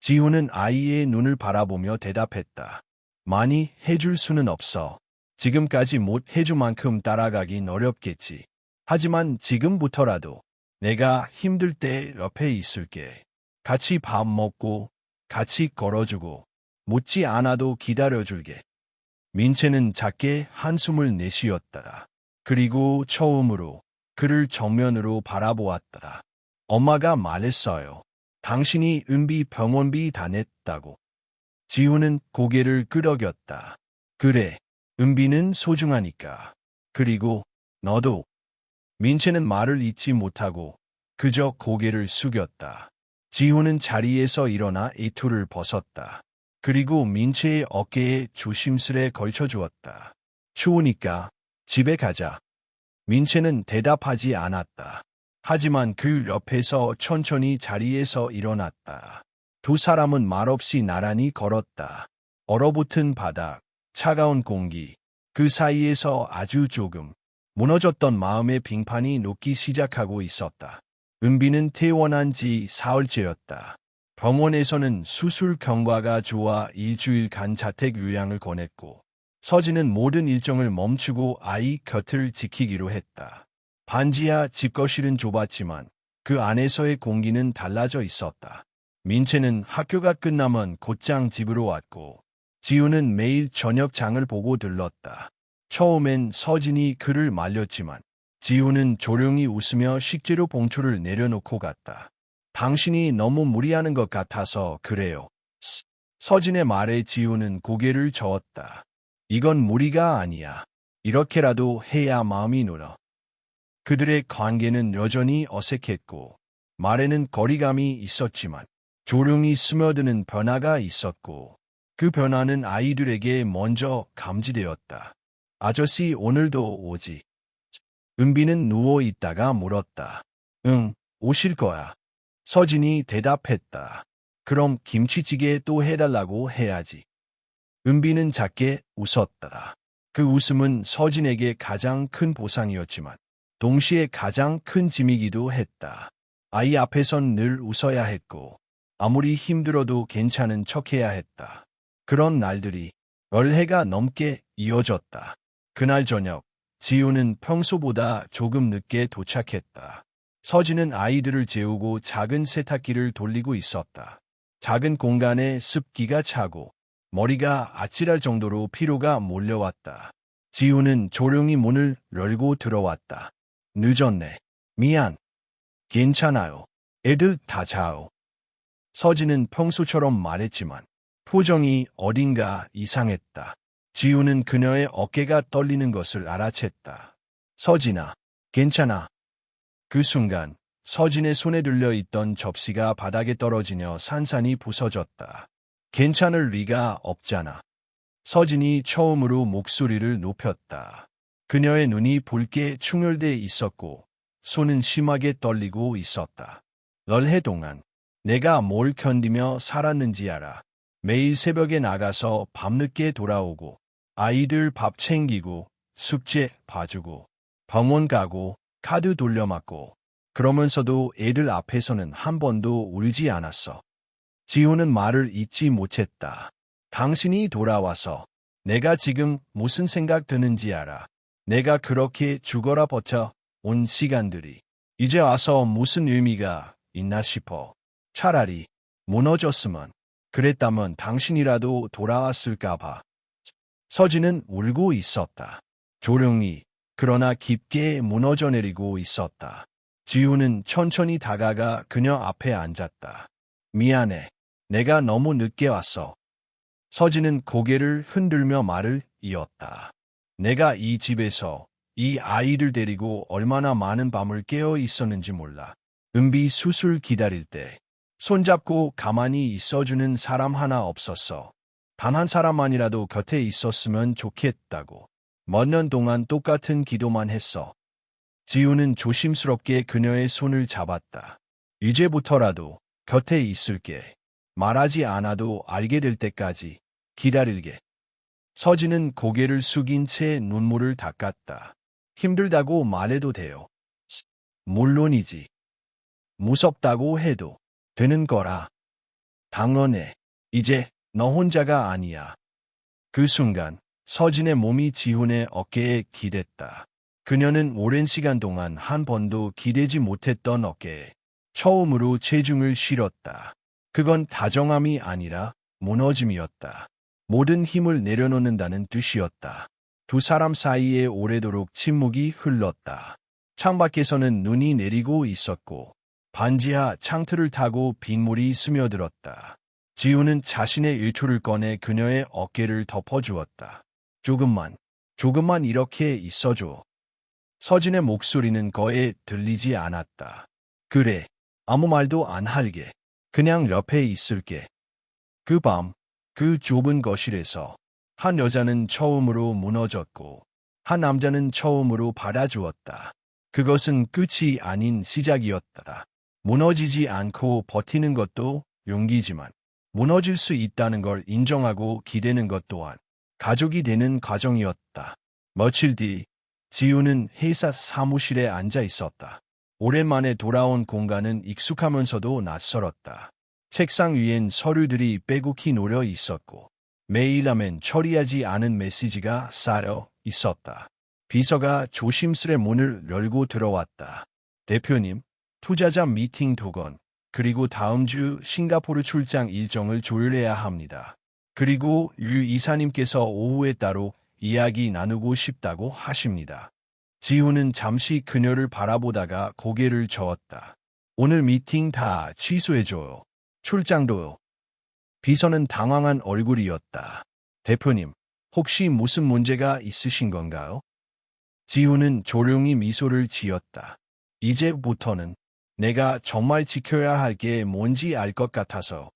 지훈은 아이의 눈을 바라보며 대답했다. 많이 해줄 수는 없어. 지금까지 못 해줄 만큼 따라가긴 어렵겠지. 하지만 지금부터라도 내가 힘들 때 옆에 있을게. 같이 밥 먹고, 같이 걸어주고, 묻지 않아도 기다려줄게. 민채는 작게 한숨을 내쉬었다. 그리고 처음으로 그를 정면으로 바라보았다. 엄마가 말했어요. 당신이 은비 병원비 다 냈다고. 지훈은 고개를 끄덕였다. 그래, 은비는 소중하니까. 그리고 너도. 민채는 말을 잇지 못하고 그저 고개를 숙였다. 지훈은 자리에서 일어나 이투를 벗었다. 그리고 민채의 어깨에 조심스레 걸쳐주었다. 추우니까 집에 가자. 민채는 대답하지 않았다. 하지만 그 옆에서 천천히 자리에서 일어났다. 두 사람은 말없이 나란히 걸었다. 얼어붙은 바닥, 차가운 공기, 그 사이에서 아주 조금 무너졌던 마음의 빙판이 녹기 시작하고 있었다. 은비는 퇴원한 지 사흘째였다. 병원에서는 수술 경과가 좋아 일주일간 자택 요양을 권했고 서진은 모든 일정을 멈추고 아이 곁을 지키기로 했다. 반지하 집거실은 좁았지만 그 안에서의 공기는 달라져 있었다. 민채는 학교가 끝나면 곧장 집으로 왔고 지우는 매일 저녁 장을 보고 들렀다. 처음엔 서진이 그를 말렸지만 지우는 조용히 웃으며 식재료 봉투를 내려놓고 갔다. 당신이 너무 무리하는 것 같아서 그래요. 서진의 말에 지우는 고개를 저었다. 이건 무리가 아니야. 이렇게라도 해야 마음이 놀아. 그들의 관계는 여전히 어색했고 말에는 거리감이 있었지만 조용히 스며드는 변화가 있었고 그 변화는 아이들에게 먼저 감지되었다. 아저씨 오늘도 오지? 은비는 누워 있다가 물었다. 응, 오실 거야. 서진이 대답했다. 그럼 김치찌개 또 해달라고 해야지. 은비는 작게 웃었다. 그 웃음은 서진에게 가장 큰 보상이었지만 동시에 가장 큰 짐이기도 했다. 아이 앞에선 늘 웃어야 했고 아무리 힘들어도 괜찮은 척해야 했다. 그런 날들이 열해가 넘게 이어졌다. 그날 저녁 지우는 평소보다 조금 늦게 도착했다. 서진은 아이들을 재우고 작은 세탁기를 돌리고 있었다. 작은 공간에 습기가 차고 머리가 아찔할 정도로 피로가 몰려왔다. 지우는 조용히 문을 열고 들어왔다. 늦었네. 미안. 괜찮아요. 애들 다 자요. 서진은 평소처럼 말했지만 표정이 어딘가 이상했다. 지우는 그녀의 어깨가 떨리는 것을 알아챘다. 서진아, 괜찮아. 그 순간 서진의 손에 들려있던 접시가 바닥에 떨어지며 산산이 부서졌다. 괜찮을 리가 없잖아. 서진이 처음으로 목소리를 높였다. 그녀의 눈이 붉게 충혈돼 있었고 손은 심하게 떨리고 있었다. 열해 동안 내가 뭘 견디며 살았는지 알아. 매일 새벽에 나가서 밤늦게 돌아오고 아이들 밥 챙기고 숙제 봐주고 병원 가고 카드 돌려막고 그러면서도 애들 앞에서는 한 번도 울지 않았어. 지우는 말을 잊지 못했다. 당신이 돌아와서 내가 지금 무슨 생각 드는지 알아. 내가 그렇게 죽어라 버텨 온 시간들이 이제 와서 무슨 의미가 있나 싶어. 차라리 무너졌으면 그랬다면 당신이라도 돌아왔을까 봐. 서진은 울고 있었다. 조용히 그러나 깊게 무너져 내리고 있었다. 지우는 천천히 다가가 그녀 앞에 앉았다. 미안해. 내가 너무 늦게 왔어. 서진은 고개를 흔들며 말을 이었다. 내가 이 집에서 이 아이를 데리고 얼마나 많은 밤을 깨어 있었는지 몰라. 은비 수술 기다릴 때 손잡고 가만히 있어주는 사람 하나 없었어. 단 한 사람만이라도 곁에 있었으면 좋겠다고. 몇 년 동안 똑같은 기도만 했어. 지우는 조심스럽게 그녀의 손을 잡았다. 이제부터라도 곁에 있을게. 말하지 않아도 알게 될 때까지 기다릴게. 서진은 고개를 숙인 채 눈물을 닦았다. 힘들다고 말해도 돼요. 물론이지. 무섭다고 해도 되는 거라. 당연해. 이제 너 혼자가 아니야. 그 순간 서진의 몸이 지훈의 어깨에 기댔다. 그녀는 오랜 시간 동안 한 번도 기대지 못했던 어깨에 처음으로 체중을 실었다. 그건 다정함이 아니라 무너짐이었다. 모든 힘을 내려놓는다는 뜻이었다. 두 사람 사이에 오래도록 침묵이 흘렀다. 창밖에서는 눈이 내리고 있었고 반지하 창틀을 타고 빗물이 스며들었다. 지우는 자신의 일초를 꺼내 그녀의 어깨를 덮어주었다. 조금만 이렇게 있어줘. 서진의 목소리는 거의 들리지 않았다. 그래, 아무 말도 안 할게. 그냥 옆에 있을게. 그 밤, 그 좁은 거실에서 한 여자는 처음으로 무너졌고 한 남자는 처음으로 받아주었다. 그것은 끝이 아닌 시작이었다. 무너지지 않고 버티는 것도 용기지만 무너질 수 있다는 걸 인정하고 기대는 것 또한 가족이 되는 과정이었다. 며칠 뒤 지우는 회사 사무실에 앉아 있었다. 오랜만에 돌아온 공간은 익숙하면서도 낯설었다. 책상 위엔 서류들이 빼곡히 놓여 있었고 매일 하면 처리하지 않은 메시지가 쌓여 있었다. 비서가 조심스레 문을 열고 들어왔다. 대표님, 투자자 미팅 도건, 그리고 다음 주 싱가포르 출장 일정을 조율해야 합니다. 그리고 유 이사님께서 오후에 따로 이야기 나누고 싶다고 하십니다. 지훈은 잠시 그녀를 바라보다가 고개를 저었다. 오늘 미팅 다 취소해줘요. 출장도요. 비서는 당황한 얼굴이었다. 대표님, 혹시 무슨 문제가 있으신 건가요? 지훈은 조용히 미소를 지었다. 이제부터는 내가 정말 지켜야 할 게 뭔지 알 것 같아서.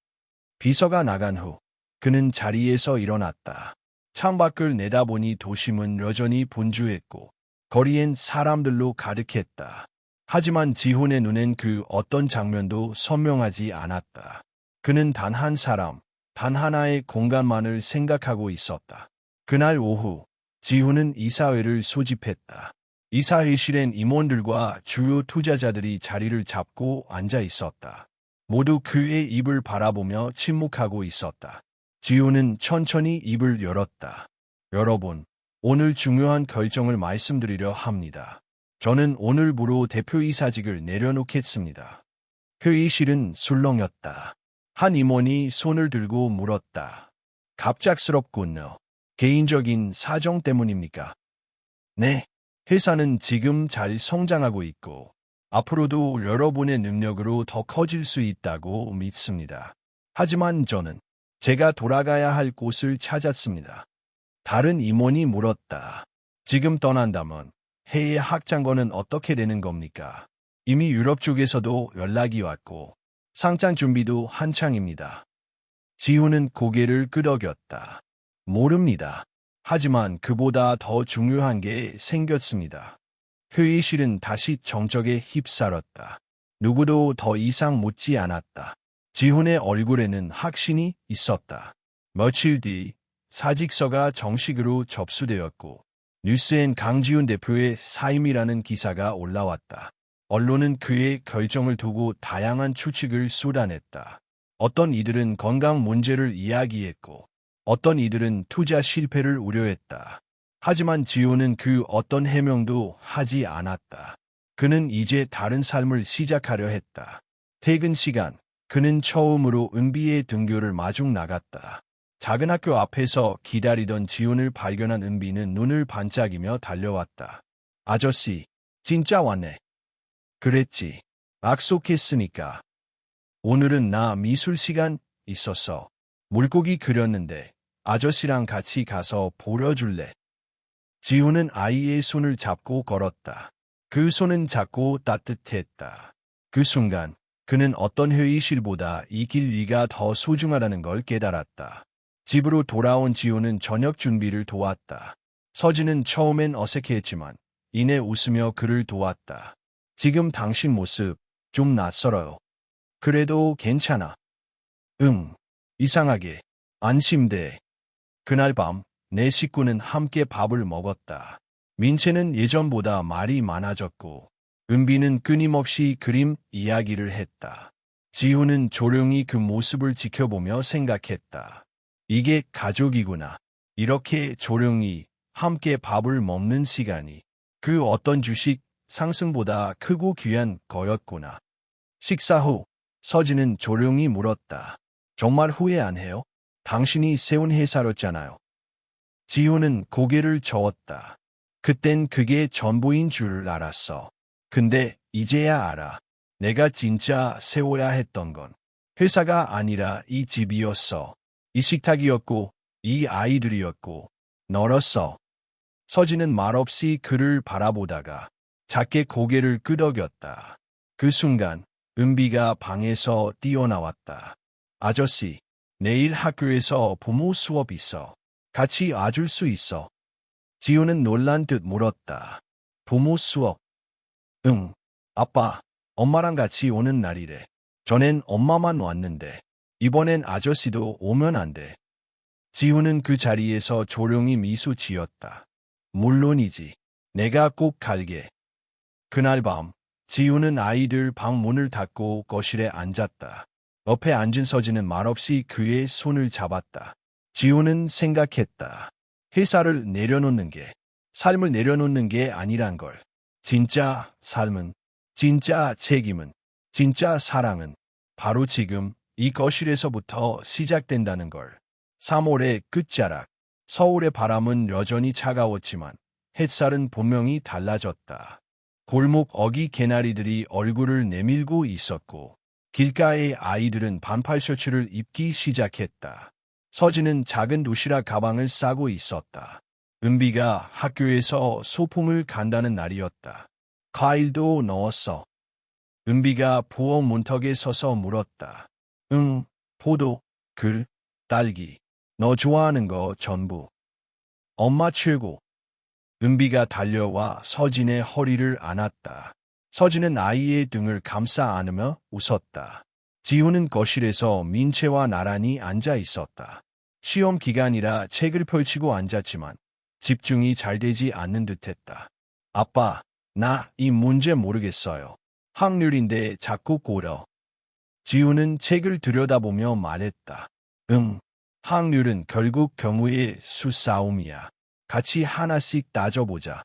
비서가 나간 후 그는 자리에서 일어났다. 창밖을 내다보니 도심은 여전히 분주했고 거리엔 사람들로 가득했다. 하지만 지훈의 눈엔 그 어떤 장면도 선명하지 않았다. 그는 단 한 사람, 단 하나의 공간만을 생각하고 있었다. 그날 오후 지훈은 이사회를 소집했다. 이사회실엔 임원들과 주요 투자자들이 자리를 잡고 앉아 있었다. 모두 그의 입을 바라보며 침묵하고 있었다. 지훈은 천천히 입을 열었다. 여러분, 오늘 중요한 결정을 말씀드리려 합니다. 저는 오늘부로 대표이사직을 내려놓겠습니다. 회의실은 술렁였다. 한 임원이 손을 들고 물었다. 갑작스럽군요. 개인적인 사정 때문입니까? 네. 회사는 지금 잘 성장하고 있고 앞으로도 여러분의 능력으로 더 커질 수 있다고 믿습니다. 하지만 저는 제가 돌아가야 할 곳을 찾았습니다. 다른 임원이 물었다. 지금 떠난다면 해외 확장권은 어떻게 되는 겁니까? 이미 유럽 쪽에서도 연락이 왔고 상장 준비도 한창입니다. 지훈은 고개를 끄덕였다. 모릅니다. 하지만 그보다 더 중요한 게 생겼습니다. 회의실은 다시 정적에 휩싸였다. 누구도 더 이상 묻지 않았다. 지훈의 얼굴에는 확신이 있었다. 며칠 뒤 사직서가 정식으로 접수되었고 뉴스엔 강지훈 대표의 사임이라는 기사가 올라왔다. 언론은 그의 결정을 두고 다양한 추측을 쏟아냈다. 어떤 이들은 건강 문제를 이야기했고 어떤 이들은 투자 실패를 우려했다. 하지만 지훈은 그 어떤 해명도 하지 않았다. 그는 이제 다른 삶을 시작하려 했다. 퇴근 시간, 그는 처음으로 은비의 등교를 마중 나갔다. 작은 학교 앞에서 기다리던 지훈을 발견한 은비는 눈을 반짝이며 달려왔다. 아저씨, 진짜 왔네. 그랬지. 약속했으니까. 오늘은 나 미술 시간 있었어. 물고기 그렸는데 아저씨랑 같이 가서 보여줄래? 지훈은 아이의 손을 잡고 걸었다. 그 손은 작고 따뜻했다. 그 순간 그는 어떤 회의실보다 이 길 위가 더 소중하다는 걸 깨달았다. 집으로 돌아온 지호는 저녁 준비를 도왔다. 서진은 처음엔 어색해했지만 이내 웃으며 그를 도왔다. 지금 당신 모습 좀 낯설어요. 그래도 괜찮아. 이상하게 안심돼. 그날 밤 네 식구는 함께 밥을 먹었다. 민채는 예전보다 말이 많아졌고 은비는 끊임없이 그림 이야기를 했다. 지우는 조용히 그 모습을 지켜보며 생각했다. 이게 가족이구나. 이렇게 조용히 함께 밥을 먹는 시간이 그 어떤 주식 상승보다 크고 귀한 거였구나. 식사 후 서진은 조용히 물었다. 정말 후회 안 해요? 당신이 세운 회사였잖아요. 지호는 고개를 저었다. 그땐 그게 전부인 줄 알았어. 근데 이제야 알아. 내가 진짜 세워야 했던 건 회사가 아니라 이 집이었어. 이 식탁이었고 이 아이들이었고 너였어. 서진은 말없이 그를 바라보다가 작게 고개를 끄덕였다. 그 순간 은비가 방에서 뛰어나왔다. 아저씨, 내일 학교에서 부모 수업 있어. 같이 와줄 수 있어. 지우는 놀란 듯 물었다. 부모 수업? 응. 아빠, 엄마랑 같이 오는 날이래. 전엔 엄마만 왔는데 이번엔 아저씨도 오면 안 돼. 지우는 그 자리에서 조용히 미소 지었다. 물론이지. 내가 꼭 갈게. 그날 밤 지우는 아이들 방 문을 닫고 거실에 앉았다. 옆에 앉은 서진은 말없이 그의 손을 잡았다. 지우는 생각했다. 회사를 내려놓는 게, 삶을 내려놓는 게 아니란 걸. 진짜 삶은, 진짜 책임은, 진짜 사랑은 바로 지금 이 거실에서부터 시작된다는 걸. 3월의 끝자락. 서울의 바람은 여전히 차가웠지만 햇살은 분명히 달라졌다. 골목 어기 개나리들이 얼굴을 내밀고 있었고 길가의 아이들은 반팔 셔츠를 입기 시작했다. 서진은 작은 도시락 가방을 싸고 있었다. 은비가 학교에서 소풍을 간다는 날이었다. 과일도 넣었어. 은비가 부엌 문턱에 서서 물었다. 응, 포도, 귤, 딸기. 너 좋아하는 거 전부. 엄마 최고. 은비가 달려와 서진의 허리를 안았다. 서진은 아이의 등을 감싸 안으며 웃었다. 지우는 거실에서 민채와 나란히 앉아 있었다. 시험 기간이라 책을 펼치고 앉았지만 집중이 잘 되지 않는 듯했다. 아빠, 나 이 문제 모르겠어요. 확률인데 자꾸 꼬려. 지우는 책을 들여다보며 말했다. 확률은 결국 경우의 수싸움이야. 같이 하나씩 따져보자.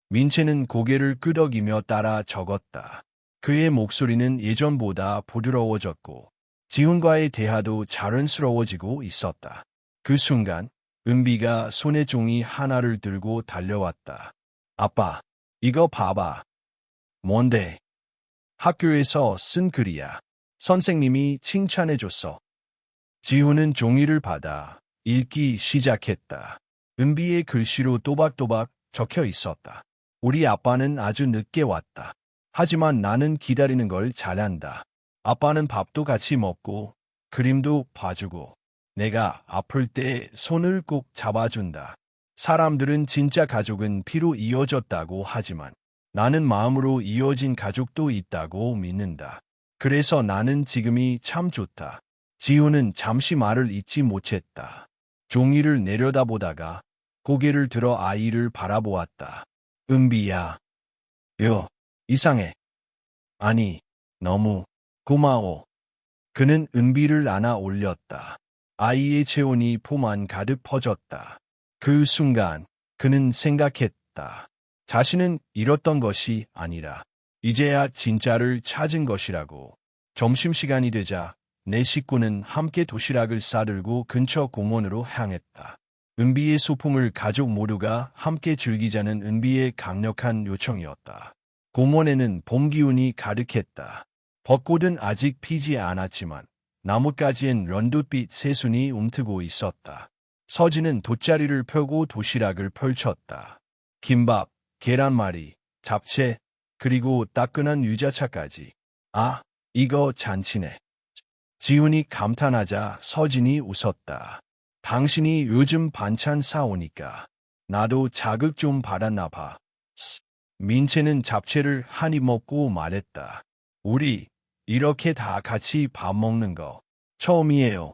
민채는 고개를 끄덕이며 따라 적었다. 그의 목소리는 예전보다 부드러워졌고 지훈과의 대화도 자연스러워지고 있었다. 그 순간 은비가 손에 종이 하나를 들고 달려왔다. 아빠, 이거 봐봐. 뭔데? 학교에서 쓴 글이야. 선생님이 칭찬해줬어. 지훈은 종이를 받아 읽기 시작했다. 은비의 글씨로 또박또박 적혀 있었다. 우리 아빠는 아주 늦게 왔다. 하지만 나는 기다리는 걸 잘한다. 아빠는 밥도 같이 먹고 그림도 봐주고 내가 아플 때 손을 꼭 잡아준다. 사람들은 진짜 가족은 피로 이어졌다고 하지만 나는 마음으로 이어진 가족도 있다고 믿는다. 그래서 나는 지금이 참 좋다. 지우는 잠시 말을 잇지 못했다. 종이를 내려다보다가 고개를 들어 아이를 바라보았다. 은비야. 이상해. 아니, 너무 고마워. 그는 은비를 안아 올렸다. 아이의 체온이 품 안 가득 퍼졌다. 그 순간 그는 생각했다. 자신은 잃었던 것이 아니라 이제야 진짜를 찾은 것이라고. 점심시간이 되자 네 식구는 함께 도시락을 싸들고 근처 공원으로 향했다. 은비의 소풍을 가족 모두가 함께 즐기자는 은비의 강력한 요청이었다. 공원에는 봄 기운이 가득했다. 벚꽃은 아직 피지 않았지만 나뭇가지엔 연두빛 새순이 움트고 있었다. 서진은 돗자리를 펴고 도시락을 펼쳤다. 김밥, 계란말이, 잡채, 그리고 따끈한 유자차까지. 아, 이거 잔치네. 지훈이 감탄하자 서진이 웃었다. 당신이 요즘 반찬 사오니까 나도 자극 좀 받았나 봐. 민채는 잡채를 한 입 먹고 말했다. 우리 이렇게 다 같이 밥 먹는 거 처음이에요.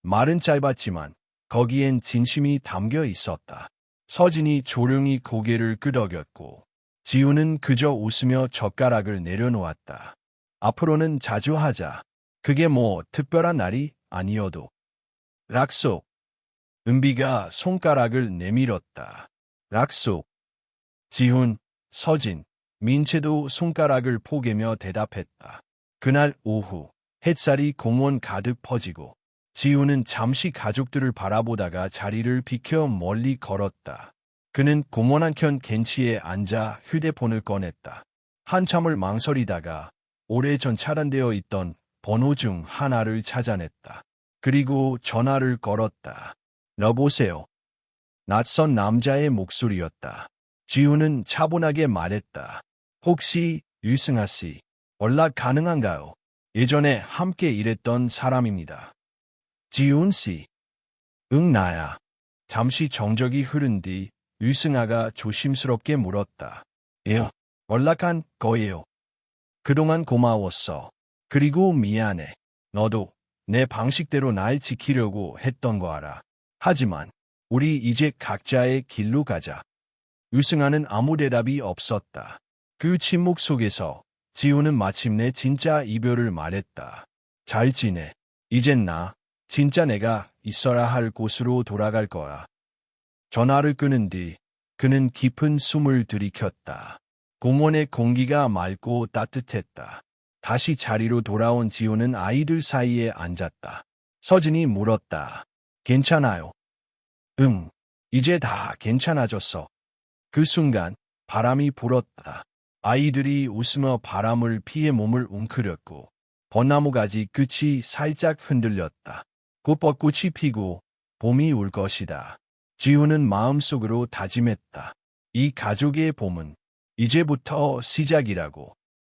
말은 짧았지만 거기엔 진심이 담겨 있었다. 서진이 조용히 고개를 끄덕였고 지우는 그저 웃으며 젓가락을 내려놓았다. 앞으로는 자주 하자. 그게 뭐 특별한 날이 아니어도. 약속. 은비가 손가락을 내밀었다. 약속. 지훈, 서진, 민채도 손가락을 포개며 대답했다. 그날 오후 햇살이 공원 가득 퍼지고 지훈은 잠시 가족들을 바라보다가 자리를 비켜 멀리 걸었다. 그는 공원 한켠 벤치에 앉아 휴대폰을 꺼냈다. 한참을 망설이다가 오래전 차단되어 있던 번호 중 하나를 찾아냈다. 그리고 전화를 걸었다. 여보세요. 낯선 남자의 목소리였다. 지훈은 차분하게 말했다. 혹시 유승아 씨 연락 가능한가요? 예전에 함께 일했던 사람입니다. 지훈 씨. 응, 나야. 잠시 정적이 흐른 뒤 유승아가 조심스럽게 물었다. 예, 연락한 거예요. 그동안 고마웠어. 그리고 미안해. 너도 내 방식대로 날 지키려고 했던 거 알아. 하지만 우리 이제 각자의 길로 가자. 유승아는 아무 대답이 없었다. 그 침묵 속에서 지우는 마침내 진짜 이별을 말했다. 잘 지내. 이젠 나 진짜 내가 있어야 할 곳으로 돌아갈 거야. 전화를 끊은 뒤 그는 깊은 숨을 들이켰다. 공원의 공기가 맑고 따뜻했다. 다시 자리로 돌아온 지호는 아이들 사이에 앉았다. 서진이 물었다. 괜찮아요? 응, 이제 다 괜찮아졌어. 그 순간 바람이 불었다. 아이들이 웃으며 바람을 피해 몸을 웅크렸고 벚나무 가지 끝이 살짝 흔들렸다. 곧 벚꽃이 피고 봄이 올 것이다. 지우는 마음속으로 다짐했다. 이 가족의 봄은 이제부터 시작이라고.